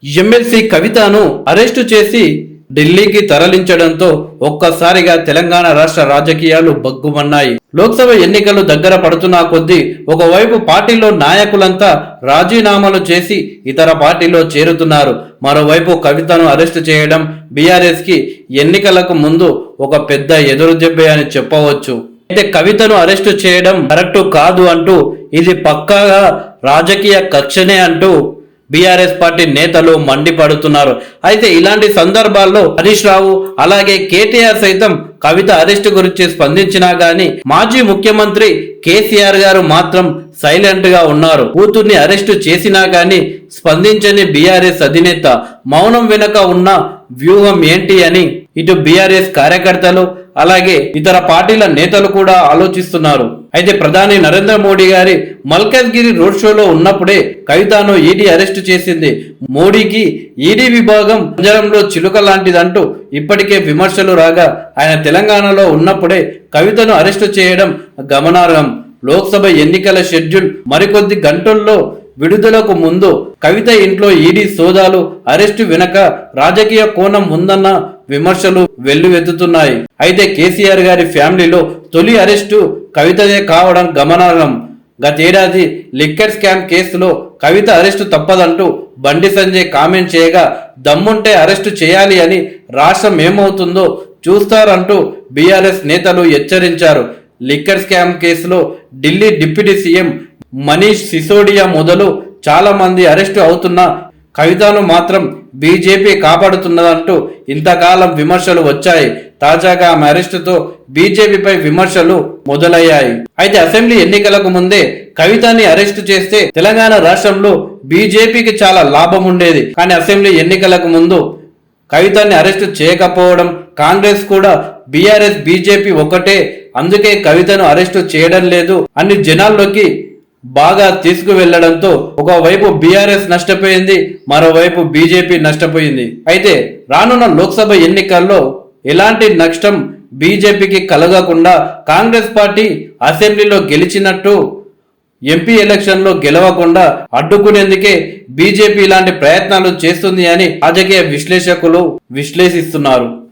MLC కవితను arrest చేసి ఢిల్లీకి తరలించడంతో ఒక్కసారిగా తెలంగాణ రాష్ట్ర రాజకీయాలు బగ్గుమన్నాయి. లోక్సభ ఎన్నికలు దగ్గర పడుతున్న కొద్దీ ఒకవైపు పార్టీలో నాయకులంతా రాజీనామాలు చేసి ఇతర పార్టీలో చేరుతున్నారు. మరోవైపు కవితను అరెస్టు చేయడం బీఆర్ఎస్ కి ఎన్నికలకు ముందు ఒక పెద్ద ఎదురుదెబ్బే అని చెప్పవచ్చు. అయితే కవితను అరెస్టు చేయడం కరెక్ట్ కాదు అంటూ ఇది పక్కాగా రాజకీయ కక్షనే అంటూ బీఆర్ఎస్ పార్టీ నేతలు మండిపడుతున్నారు. అయితే ఇలాంటి సందర్భాల్లో హరీష్ రావు అలాగే కేటీఆర్ సైతం కవిత అరెస్టు గురించి స్పందించినా గానీ మాజీ ముఖ్యమంత్రి కేసీఆర్ గారు మాత్రం సైలెంట్ గా ఉన్నారు. కూతుర్ని అరెస్టు చేసినా గానీ స్పందించని బీఆర్ఎస్ అధినేత మౌనం వెనుక ఉన్న వ్యూహం ఏంటి అని ఇటు బీఆర్ఎస్ కార్యకర్తలు అలాగే ఇతర పార్టీల నేతలు కూడా ఆలోచిస్తున్నారు. అయితే ప్రధాని నరేంద్ర మోడీ గారి మల్కాజ్గిరి రోడ్ షోలో ఉన్నప్పుడే కవితను ఈడీ అరెస్టు చేసింది. మోడీకి ఈడీ విభాగం పంజరంలో చిలుక లాంటిదంటూ ఇప్పటికే విమర్శలు రాగా ఆయన తెలంగాణలో ఉన్నప్పుడే కవితను అరెస్టు చేయడం గమనార్హం. లోక్సభ ఎన్నికల షెడ్యూల్ మరికొద్ది గంటల్లో విడుదలకు ముందు కవిత ఇంట్లో ఈడీ సోదాలు అరెస్టు వెనుక రాజకీయ కోణం ఉందన్న విమర్శలు వెల్లువెత్తుతున్నాయి. అయితే కేసీఆర్ గారి ఫ్యామిలీలో తొలి అరెస్టు కవితదే కావడం గమనార్హం. గతేడాది లిక్కర్ స్కామ్ కేసులో కవిత అరెస్టు తప్పదంటూ బండి సంజయ్ కామెంట్ చేయగా దమ్ముంటే అరెస్టు చేయాలి అని రాష్ట్రం ఏమవుతుందో చూస్తారంటూ బీఆర్ఎస్ నేతలు హెచ్చరించారు. లిక్కర్ స్కామ్ కేసులో ఢిల్లీ డిప్యూటీ సీఎం మనీష్ సిసోడియా మొదలు చాలా మంది అరెస్టు అవుతున్న కవితను మాత్రం బీజేపీ కాపాడుతున్నదంటూ ఇంతకాలం విమర్శలు వచ్చాయి. తాజాగా ఆమె అరెస్టుతో బీజేపీపై విమర్శలు మొదలయ్యాయి. అయితే అసెంబ్లీ ఎన్నికలకు ముందే కవితని అరెస్టు చేస్తే తెలంగాణ రాష్ట్రంలో బీజేపీకి చాలా లాభం ఉండేది. కానీ అసెంబ్లీ ఎన్నికలకు ముందు కవితని అరెస్టు చేయకపోవడం కాంగ్రెస్ కూడా బీఆర్ఎస్ బీజేపీ ఒకటే, అందుకే కవితను అరెస్టు చేయడం లేదు అని జనాల్లోకి బాగా తీసుకువెళ్లడంతో ఒకవైపు బీఆర్ఎస్ నష్టపోయింది, మరోవైపు బీజేపీ నష్టపోయింది. అయితే రానున్న లోక్సభ ఎన్నికల్లో ఎలాంటి నష్టం బీజేపీకి కలగకుండా కాంగ్రెస్ పార్టీ అసెంబ్లీలో గెలిచినట్టు ఎంపీ ఎలక్షన్ లో గెలవకుండా అడ్డుకునేందుకే బీజేపీ ఇలాంటి ప్రయత్నాలు చేస్తుంది అని రాజకీయ విశ్లేషకులు విశ్లేషిస్తున్నారు.